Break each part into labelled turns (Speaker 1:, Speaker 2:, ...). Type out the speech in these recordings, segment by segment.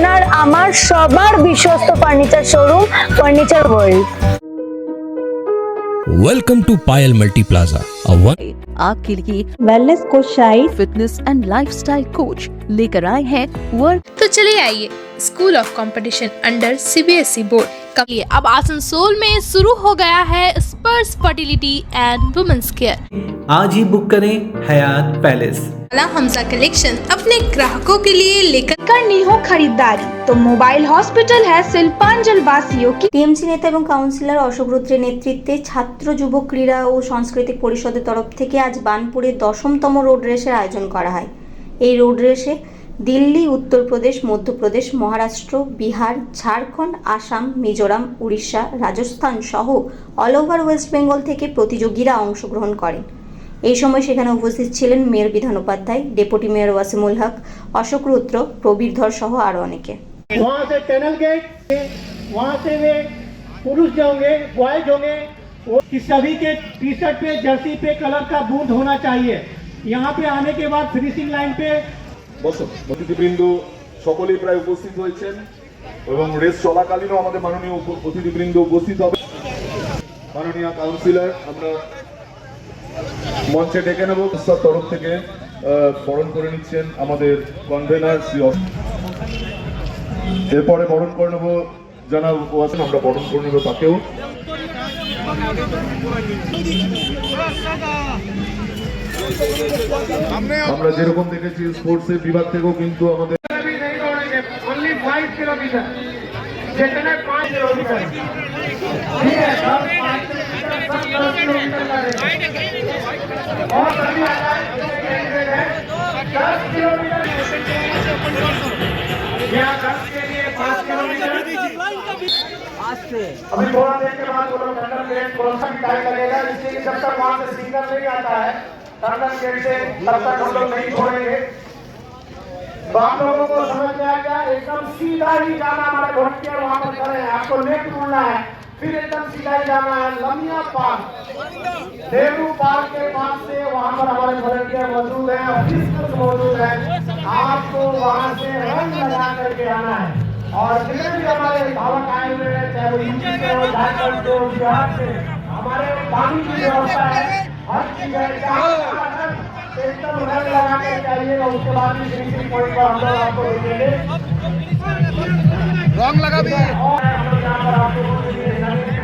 Speaker 1: আপনার আমার সবার বিশ্বস্ত furniture showroom furniture world.
Speaker 2: Welcome to Payal multi plaza
Speaker 3: आपके लिए
Speaker 1: wellness coach Shahi
Speaker 3: fitness and lifestyle coach लेकर आए हैं वर्ल्ड।
Speaker 4: तो चलिए आइए school of competition under CBSE board का अब आसनसोल में शुरू हो गया है स्पर्श फर्टिलिटी एंड वुमेन्स केयर।
Speaker 5: आज ही बुक करें हयात पैलेस।
Speaker 4: हमजा कलेक्शन अपने ग्राहकों के लिए लेकर
Speaker 6: करनी हो खरीदारी तो मोबाइल हॉस्पिटल है शिल्पांचल वासियों की।
Speaker 7: টিএমসি নেতা এবং কাউন্সিলর অশোক রুদ্রের নেতৃত্বে ছাত্র যুব ক্রীড়া ও সাংস্কৃতিক পরিষদের তরফ থেকে আজ বানপুরে 10তম রোড রেসের আয়োজন করা হয়। এই রোড রেসে দিল্লি, উত্তরপ্রদেশ, মধ্যপ্রদেশ, মহারাষ্ট্র, বিহার, ঝাড়খণ্ড, আসাম, মিজোরাম, উড়িষ্যা, রাজস্থান সহ অল ওভার ওয়েস্ট বেঙ্গল থেকে প্রতিযোগীরা অংশগ্রহণ করেন। এই সময় সেখানে উপস্থিত ছিলেন mayor Bidhan Upadhyay, deputy mayor Wasimul হক, অশোক রুদ্র, প্রবীর ধর সহ আরো অনেকে।
Speaker 8: वहाँ से टनल गेट, वहाँ से वे पुरुष जो होंगे, बॉयज होंगे, वो सभी के टी शर्ट पे, जर्सी पे कलर का बूंद होना चाहिए। यहाँ पे आने के बाद फिनिशिंग लाइन पे
Speaker 9: অতিথিবৃন্দ সকলেই প্রায় উপস্থিত হয়েছেন এবং রেস চলাকালীনও আমাদের মাননীয় অতিথিবৃন্দ উপস্থিত হবে। মাননীয় কাউন্সিলর আমরা মঞ্চে ডেকে নেব। তরফ থেকে বরণ করে নিচ্ছেন আমাদের কনভেনার শ্রী। এরপরে বরণ করে নেব যারা আছেন, আমরা বরণ করে নেব তাকেও। আমরা যেরকম দেখেছি স্পোর্টসের বিভাগ থেকেও কিন্তু আমাদের
Speaker 8: only 5 किलोमीटर जितने 5 किलोमीटर ठीक है, 10 किलोमीटर का रेस और सभी है 10 किलोमीटर यहाँ 10 के लिए 5 किलोमीटर। अभी थोड़ा देर के बाद वो लोग टनल गेट कौन सा टाइम लगेगा, इसलिए जब तक वहाँ से सिग्नल नहीं आता है टनल गेट से तब तक हम लोग नहीं छोड़ेंगे। तो आप लोगों को समझ में आ गया, एकदम सीधा ही जाना। हमारे वॉलंटियर वहाँ पर खड़े हैं, आपको लेफ्ट मुड़ना है, फिर एकदम सीधा ही जाना है। लमिया पार्क, नेहरू पार्क के पास से वहाँ पर हमारे वॉलंटियर मौजूद हैं, ऑफिसर्स मौजूद हैं। आपको वहाँ से रंग लगा करके आना है। और जितने भी हमारे धावक आए हुए हैं, चाहे वो यूपी से हो, झारखंड से हो, बिहार से, हमारे पानी की व्यवस्था है, हर चीज है, एकदम रंग लगा कर जाइएगा। उसके बाद भी फिनिशिंग पॉइंट पर हम लोग आपको भेजेंगे, रंग लगा भी और हम लोग यहाँ पर आपको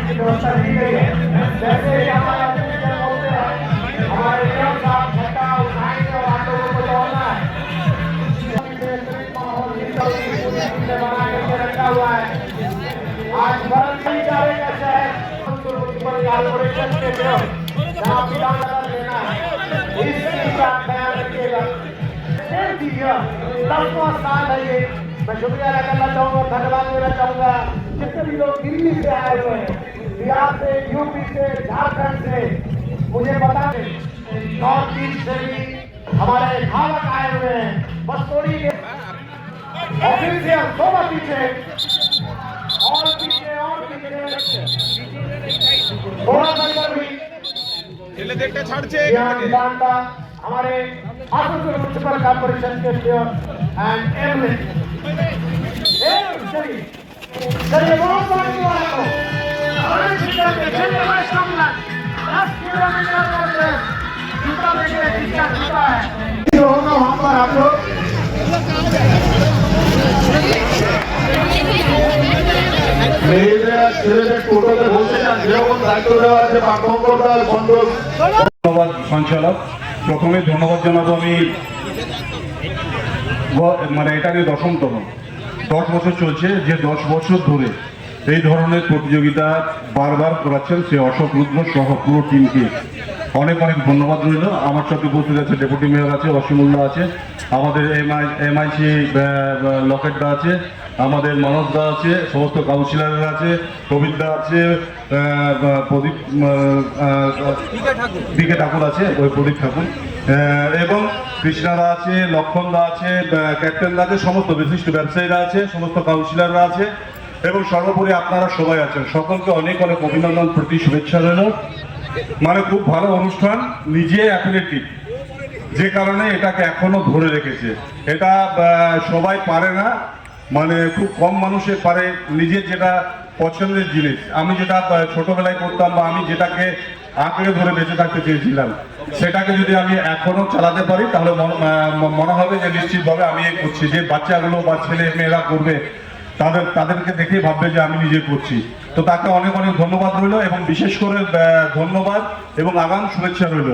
Speaker 8: व्यवस्था दी गई है। जैसे ही हमारे होते हैं, हमारे नियम साहब झंडा उठाएंगे और आप लोगों को दौड़ना है। बना करके रखा हुआ है। आज भरत नहीं जाएगा शहर कॉर्पोरेशन के जहाँ विधान लेना है, इस चीज का ख्याल रखिएगा। 10वां साल है ये। मैं शुक्रिया अदा करना चाहूँगा, धन्यवाद देना चाहूँगा जितने भी लोग दिल्ली से आए हुए हैं, बिहार से, यूपी से, झारखंड से, मुझे बता दें नॉर्थ ईस्ट से भी हमारे धावक आए हुए हैं। बस थोड़ी ऑफिसियल थोड़ा पीछे और पीछे थोड़ा सा भी हमारे आसनसोल म्युनिसिपल कॉर्पोरेशन के मेयर एंड एमएलए। चलिए बहुत बहुत हमारे जिला के जिले में सम्मान 10 किलोमीटर का रेस जूता देखिए कितना जूता है जो होगा वहाँ पर आप लोग
Speaker 9: মেয়েরা ছেলেদের টোটোতে বসে যান, যেরকম দায়িত্ব দেওয়া আছে পাঠ্যক্রমদার সন্তোষ। ধন্যবাদ সঞ্চালক। প্রথমে ধন্যবাদ জানাবো আমি এটা নিয়ে 10তম 10 বছর চলছে, যে 10 বছর ধরে এই ধরনের প্রতিযোগিতা বারবার করাচ্ছেন সে অশোক রুদ্র সহ পুরো টিমকে অনেক অনেক ধন্যবাদ রইল। আমার সাথে উপস্থিত আছে ডেপুটি মেয়র আছে, অসীমুল্লাহ আছে, আমাদের এমআইসি লকেটদা আছে, আমাদের মানসদা আছে, সমস্ত কাউন্সিলররা আছে, প্রবীরদা আছে, প্রদীপ দিকে ঠাকুর আছে, ওই প্রদীপ ঠাকুর, এবং কৃষ্ণাদা আছে, লক্ষণদা আছে, ক্যাপ্টেনদা আছে, সমস্ত বিশিষ্ট ব্যবসায়ীরা আছে, সমস্ত কাউন্সিলররা আছে এবং সর্বোপরি আপনারা সবাই আছেন। সকলকে অনেক অনেক অভিনন্দন, প্রতি শুভেচ্ছা রইল। মানে খুব ভালো অনুষ্ঠান, নিজে অ্যাথলেটিক, যে কারণে এটাকে এখনো ধরে রেখেছে। এটা সবাই পারে না, মানে খুব কম মানুষে পারে নিজের যেটা পছন্দের জিনিস, আমি যেটা ছোটবেলায় করতাম বা আমি যেটাকে আঁকড়ে ধরে বেঁচে থাকতে চেয়েছিলাম, সেটাকে যদি আমি এখনো চালাতে পারি তাহলে মনে হবে যে নিশ্চিতভাবে আমি করছি। যে বাচ্চাগুলো বা ছেলে মেয়েরা করবে তাদেরকে দেখে ভাববে যে আমি নিজে করছি। তো তাকে অনেক অনেক ধন্যবাদ রইল, এবং বিশেষ করে ধন্যবাদ এবং আগাম শুভেচ্ছা রইল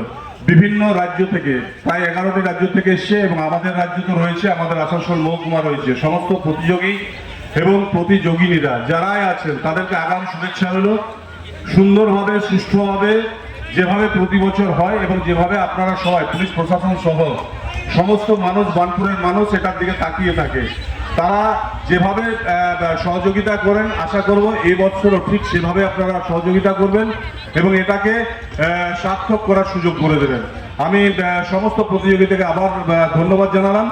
Speaker 9: বিভিন্ন রাজ্য থেকে, প্রায় 11টি রাজ্য থেকে এসছে, এবং আমাদের রাজ্য তো রয়েছে, আমাদের আসানসোল মহকুমা রয়েছে। সমস্ত প্রতিযোগী এবং প্রতিযোগিনীরা যারাই আছেন তাদেরকে আগাম শুভেচ্ছা রইল। সুন্দরভাবে সুষ্ঠুভাবে যেভাবে প্রতি বছর হয় এবং যেভাবে আপনারা সবাই পুলিশ প্রশাসন সহ সমস্ত মানুষ, বার্নপুরের মানুষ এটার দিকে তাকিয়ে থাকে, তারা যেভাবে সহযোগিতা করেন, আশা করব এই বছরও ঠিক সেভাবে আপনারা সহযোগিতা করবেন এবং এটাকে সার্থক করার সুযোগ করে দেবেন। আমি সমস্ত প্রতিযোগিতাকে আবার ধন্যবাদ জানালাম,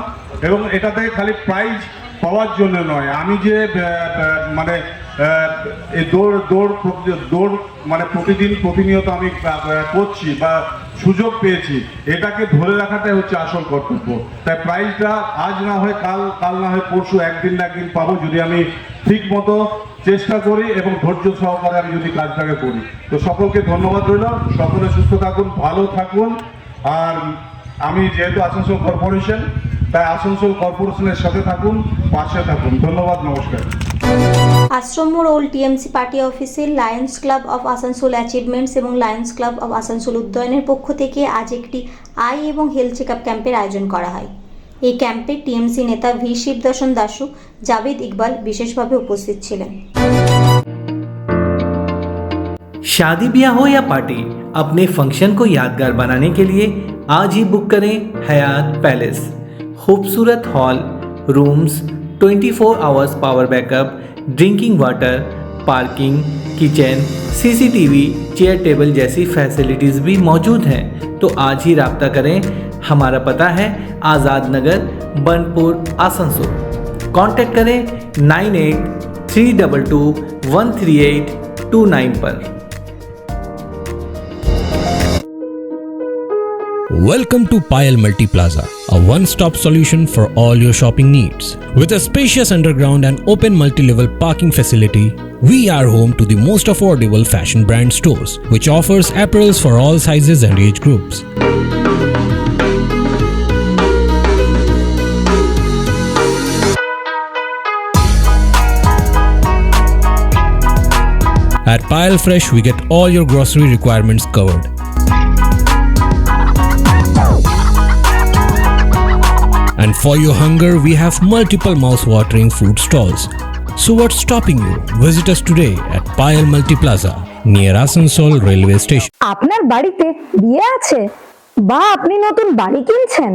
Speaker 9: এবং এটাতে খালি প্রাইজ পাওয়ার জন্য নয়, আমি যে মানে এই দৌড় মানে প্রতিনিয়ত আমি করছি বা সুযোগ পেয়েছি, এটাকে ধরে রাখাটাই হচ্ছে আসল কর্তব্য। তাই প্রাইজটা আজ না হয় কাল না হয় পরশু, একদিন না একদিন পাবো যদি আমি ঠিক মতো চেষ্টা করি এবং ধৈর্য সহকারে আমি যদি কাজটাকে করি। তো সকলকে ধন্যবাদ রইল, সকলে সুস্থ থাকুন, ভালো থাকুন। আর আমি যেহেতু আসানসোল কর্পোরেশন, তাই আসানসোল কর্পোরেশনের সাথে থাকুন, পাশে থাকুন। ধন্যবাদ, নমস্কার।
Speaker 7: আশ্রম মোড় ওল্ড টিএমসি পার্টি অফিসে Lions club of Asansol achievements এবং লায়ন্স ক্লাব অফ আসানসোল উদ্যানের পক্ষ থেকে আজ একটি আই এবং হেলথ চেক আপ ক্যাম্পের আয়োজন করা হয়। এই ক্যাম্পে টিএমসি নেতা ভি শিবদর্শন দাসু, জাভেদ ইকবাল বিশেষভাবে উপস্থিত ছিলেন।
Speaker 5: शादी ब्याह हो या पार्टी, अपने फंक्शन को यादगार बनाने के लिए आज ही बुक करें हयात पैलेस। खूबसूरत hall, rooms, 24 hours power backup, drinking water, parking, kitchen, CCTV, chair table जैसी फैसिलिटीज़ भी मौजूद हैं। तो आज ही राब्ता करें। हमारा पता है आज़ाद नगर, बनपुर, आसनसोल। कांटेक्ट करें 9832213829 पर।
Speaker 2: Welcome to Payal Multi Plaza, a one-stop solution for all your shopping needs. With a spacious underground and open multi-level parking facility, we are home to the most affordable fashion brand stores, which offers apparels for all sizes and age groups. At Payal Fresh, we get all your grocery requirements covered. And for your hunger, we have multiple mouth-watering food stalls. So what's stopping you? Visit us today at Payal Multi Plaza near Asansol Railway Station.
Speaker 1: আপনার বাড়িতে বিয়ে আছে বা আপনি নতুন বাড়ি কিনছেন,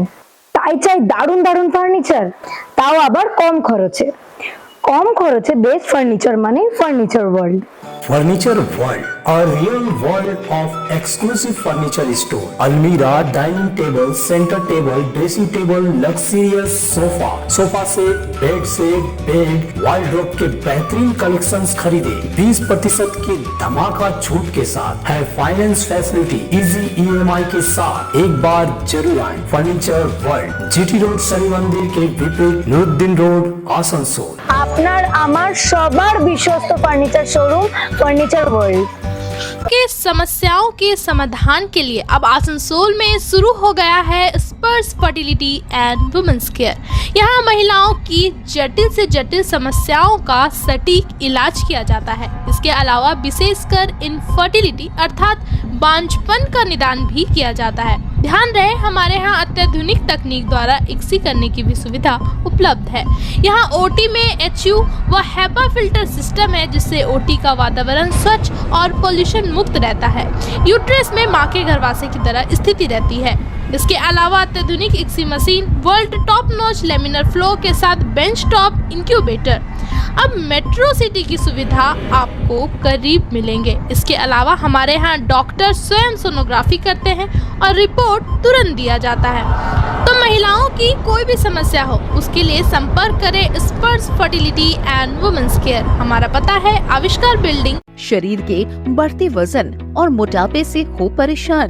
Speaker 1: তাই চাই দারুণ দারুণ ফার্নিচার, তাও আবার কম খরচে। কম খরচে বেস্ট ফার্নিচার মানে furniture world.
Speaker 10: Furniture World, a real world of exclusive furniture store. Almira, dining table, center table, dressing table, luxurious sofa set, bed, wardrobe के बेहतरीन कलेक्शंस खरीदे 20% की धमाका छूट के साथ है फाइनेंस फैसिलिटी इजी EMI के साथ। एक बार जरूर आए furniture world, GT road, Shani मंदिर के विपरीत, नूरुद्दीन रोड, आसनसोल।
Speaker 1: আপনার আমার সবার বিশ্বস্ত ফার্নিচার শোরুম फर्नीचर वर्ल्ड।
Speaker 4: के समस्याओं के समाधान के लिए अब आसनसोल में शुरू हो गया है स्पर्श फर्टिलिटी एंड वुमेन्स केयर। यहाँ महिलाओं की जटिल से जटिल समस्याओं का सटीक इलाज किया जाता है। इसके अलावा विशेषकर इनफर्टिलिटी अर्थात बांझपन का निदान भी किया जाता है। ध्यान रहे, हमारे यहाँ अत्याधुनिक तकनीक द्वारा इक्सी करने की भी सुविधा उपलब्ध है। यहाँ ओटी में HU व HEPA फिल्टर सिस्टम है, जिससे ओटी का वातावरण स्वच्छ और पोल्यूशन मुक्त रहता है। यूट्रस में माँ के गर्भाशय की तरह स्थिति रहती है। इसके अलावा अत्याधुनिक ICSI machine, world top notch laminar flow के साथ बेंच टॉप इंक्यूबेटर। अब मेट्रो सिटी की सुविधा आपको करीब मिलेंगे। इसके अलावा हमारे यहाँ डॉक्टर स्वयं सोनोग्राफी करते हैं और रिपोर्ट तुरंत दिया जाता है। तो महिलाओं की कोई भी समस्या हो, उसके लिए संपर्क करें स्पर्श फर्टिलिटी एंड वुमेन्स केयर। हमारा पता है आविष्कार बिल्डिंग।
Speaker 3: शरीर के बढ़ते वजन और मोटापे से हो परेशान,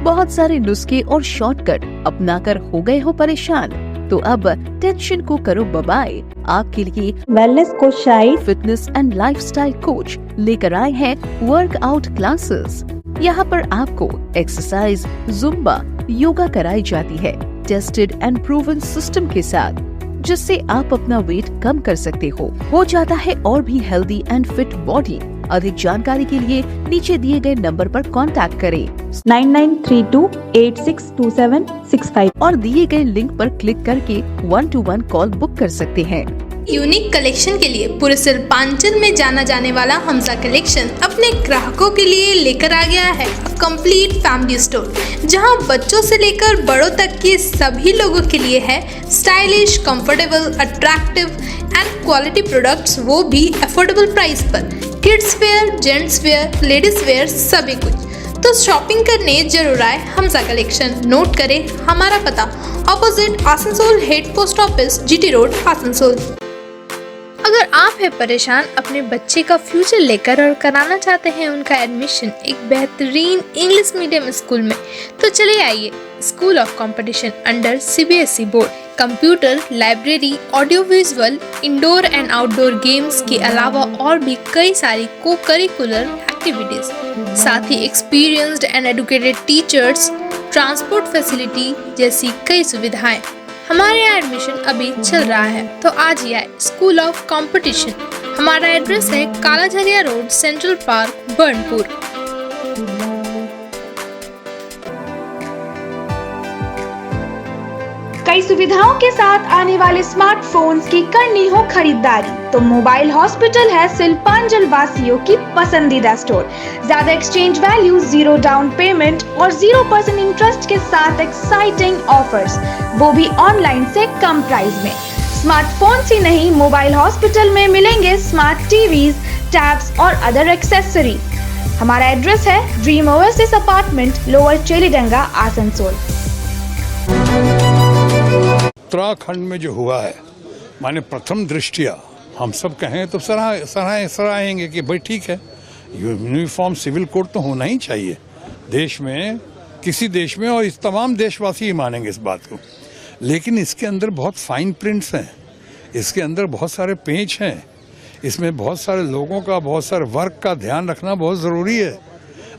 Speaker 3: बहुत सारे नुस्खे और शॉर्टकट अपनाकर हो गए हो परेशान, तो अब टेंशन को करो बाय। आपके लिए
Speaker 6: wellness coach Shahid
Speaker 3: fitness and lifestyle coach लेकर आए हैं वर्कआउट क्लासेस। यहाँ पर आपको एक्सरसाइज, जुम्बा, योगा कराई जाती है टेस्टेड एंड प्रूवन सिस्टम के साथ, जिससे आप अपना वेट कम कर सकते हो जाता है और भी हेल्दी एंड फिट बॉडी। अधिक जानकारी के लिए नीचे दिए गए नंबर पर कांटेक्ट करें
Speaker 6: 9932862765
Speaker 3: और दिए गए लिंक पर क्लिक करके 1-to-1 कॉल बुक कर सकते हैं।
Speaker 4: यूनिक कलेक्शन के लिए पूरे सिलपांचल में जाना जाने वाला हमजा कलेक्शन अपने ग्राहकों के लिए लेकर आ गया है कंप्लीट फैमिली स्टोर, जहां बच्चों से लेकर बड़ों तक के सभी लोगों के लिए है stylish, comfortable, attractive and quality products, वो भी अफोर्डेबल प्राइस पर। Kids where, gents wear, ladies wear, सभी कुछ। तो शॉपिंग करने जरूर आए हमजा कलेक्शन। नोट करें हमारा पता, opposite Asansol head post office, GT road, Asansol. अगर आप हैं परेशान अपने बच्चे का फ्यूचर लेकर और कराना चाहते हैं उनका एडमिशन एक बेहतरीन इंग्लिश मीडियम स्कूल में, तो चले आइए school of competition under CBSE board. Computer, library, audio visual, indoor and outdoor games के अलावा और भी कई सारी को करिकुलर एक्टिविटीज, साथ ही experienced and educated teachers, transport facility जैसी कई सुविधाएं। हमारे यहाँ एडमिशन अभी चल रहा है, तो आज ही आए स्कूल ऑफ कंपटीशन। हमारा एड्रेस है काला Jharia road, central park, Burnpur.
Speaker 6: कई सुविधाओं के साथ आने वाले स्मार्टफोन्स की करनी हो खरीदारी तो मोबाइल हॉस्पिटल है सिलपांजल वासियों की पसंदीदा स्टोर। ज्यादा एक्सचेंज वैल्यू, 0 डाउन पेमेंट और 0% इंटरेस्ट के साथ एक्साइटिंग ऑफर्स, वो भी ऑनलाइन से कम प्राइस में। स्मार्टफोन्स ही नहीं, मोबाइल हॉस्पिटल में मिलेंगे स्मार्ट टीवीज, टैब्स और अदर एक्सेसरी। हमारा एड्रेस है Dream Oasis apartment, lower Chelidanga, Asansol.
Speaker 11: Uttarakhand में जो हुआ है, माने प्रथम दृष्टिया हम सब कहें तो सराहेंगे कि भाई ठीक है, यूनिफॉर्म सिविल कोड तो होना ही चाहिए देश में, किसी देश में, और इस तमाम देशवासी ही मानेंगे इस बात को। लेकिन इसके अंदर बहुत फाइन प्रिंट्स हैं, इसके अंदर बहुत सारे पेच हैं, इसमें बहुत सारे लोगों का, बहुत सारे वर्क का ध्यान रखना बहुत ज़रूरी है।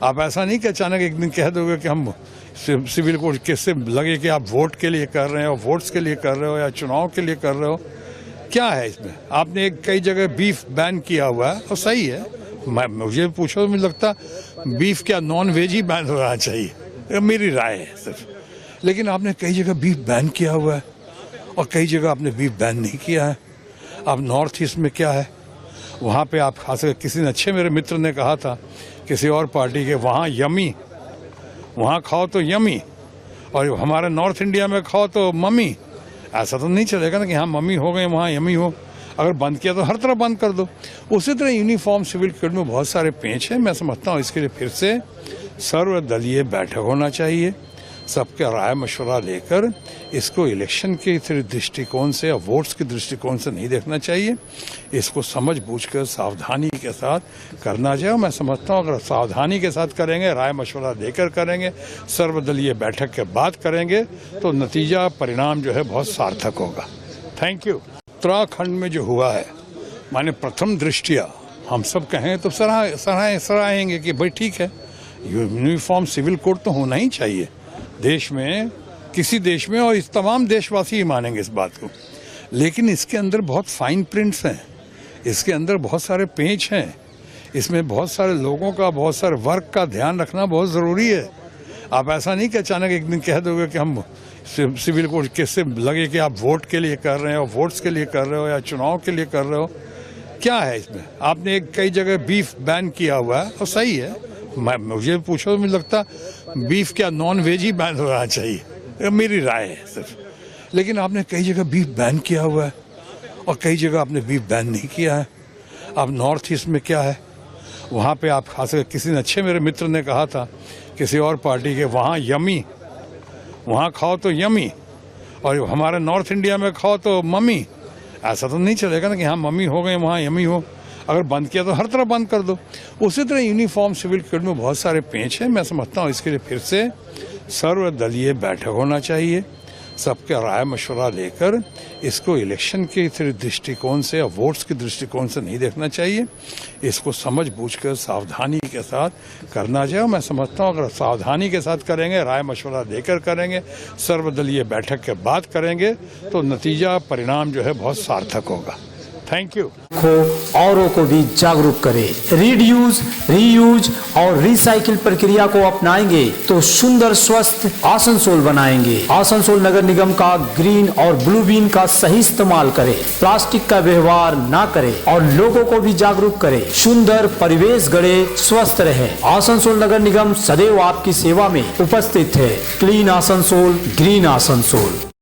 Speaker 11: आप ऐसा नहीं कि अचानक एक दिन कह दोगे कि हम सिविल कोड, किससे लगे कि आप वोट के लिए कर रहे हो, वोट्स के लिए कर रहे हो या चुनाव के लिए कर रहे हो। क्या है इसमें? आपने कई जगह बीफ बैन किया हुआ है और सही है, मुझे पूछो तो मुझे लगता बीफ क्या नॉन वेज ही बैन होना चाहिए, मेरी राय है सिर्फ। लेकिन आपने कई जगह बीफ बैन किया हुआ है और कई जगह आपने बीफ बैन नहीं किया है। अब नॉर्थ ईस्ट में क्या है, वहाँ पे आप खा सकते। किसी ने अच्छे मेरे मित्र ने कहा था किसी और पार्टी के, वहाँ यमी, वहाँ खाओ तो यमी, और हमारे नॉर्थ इंडिया में खाओ तो मम्मी। ऐसा तो नहीं चलेगा ना कि हाँ मम्मी हो गए वहाँ यमी हो। अगर बंद किया तो हर तरफ बंद कर दो। उसी तरह यूनिफॉर्म सिविल कोड में बहुत सारे पेच हैं। मैं समझता हूँ इसके लिए फिर से सर्वदलीय बैठक होना चाहिए, सबका राय मशवरा लेकर इसको इलेक्शन के दृष्टिकोण से या वोट्स के दृष्टिकोण से नहीं देखना चाहिए। इसको समझ बूझकर सावधानी के साथ करना चाहिए। मैं समझता हूँ अगर सावधानी के साथ करेंगे, राय मशवरा देकर करेंगे, सर्वदलीय बैठक के बाद करेंगे, तो नतीजा, परिणाम जो है बहुत सार्थक होगा। Thank you. उत्तराखंड में जो हुआ है, माने प्रथम दृष्टिया हम सब कहें तो सराहेंगे कि भाई ठीक है, यूनिफॉर्म सिविल कोड तो होना ही चाहिए देश में, किसी देश में, और इस तमाम देशवासी ही मानेंगे इस बात को। लेकिन इसके अंदर बहुत फाइन प्रिंट्स हैं, इसके अंदर बहुत सारे पेच हैं, इसमें बहुत सारे लोगों का, बहुत सारे वर्क का ध्यान रखना बहुत ज़रूरी है। आप ऐसा नहीं कि अचानक एक दिन कह दोगे कि हम सिविल कोड, किससे लगे कि आप वोट के लिए कर रहे हो, वोट्स के लिए कर रहे हो या चुनाव के लिए कर रहे हो। क्या है इसमें? आपने कई जगह बीफ बैन किया हुआ है और सही है, मुझे पूछो तो मुझे लगता बीफ क्या नॉन वेज ही बैन होना चाहिए, मेरी राय है सिर्फ। लेकिन आपने कई जगह बीफ बैन किया हुआ है और कई जगह आपने बीफ बैन नहीं किया है। अब नॉर्थ ईस्ट में क्या है, वहाँ पे आप खा सकते। किसी ने अच्छे मेरे मित्र ने कहा था किसी और पार्टी के, वहाँ यमी, वहाँ खाओ तो यमी, और हमारे नॉर्थ इंडिया में खाओ तो मम्मी। ऐसा तो नहीं चलेगा ना कि हाँ मम्मी हो गए वहाँ यमी हो। अगर बंद किया तो हर तरफ बंद कर दो। उसी तरह यूनिफॉर्म सिविल कोड में बहुत सारे पेच हैं। मैं समझता हूँ इसके लिए फिर से सर्वदलीय बैठक होना चाहिए, सबके राय मशवरा लेकर इसको इलेक्शन के दृष्टिकोण से या वोट्स के दृष्टिकोण से नहीं देखना चाहिए। इसको समझ बूझकर सावधानी के साथ करना चाहिए। मैं समझता हूँ अगर सावधानी के साथ करेंगे, राय मशवरा देकर करेंगे, सर्वदलीय बैठक के बाद करेंगे तो नतीजा परिणाम जो है बहुत सार्थक होगा। Thank you.
Speaker 10: औरों को भी जागरूक करें। रीड्यूज, रीयूज और रिसाइकिल प्रक्रिया को अपनाएंगे तो सुंदर स्वस्थ आसनसोल बनाएंगे। आसनसोल नगर निगम का ग्रीन और ब्लू बीन का सही इस्तेमाल करें, प्लास्टिक का व्यवहार ना करें और लोगों को भी जागरूक करें। सुंदर परिवेश गढ़े, स्वस्थ रहे। आसनसोल नगर निगम सदैव आपकी सेवा में उपस्थित है। Clean Asansol, green Asansol.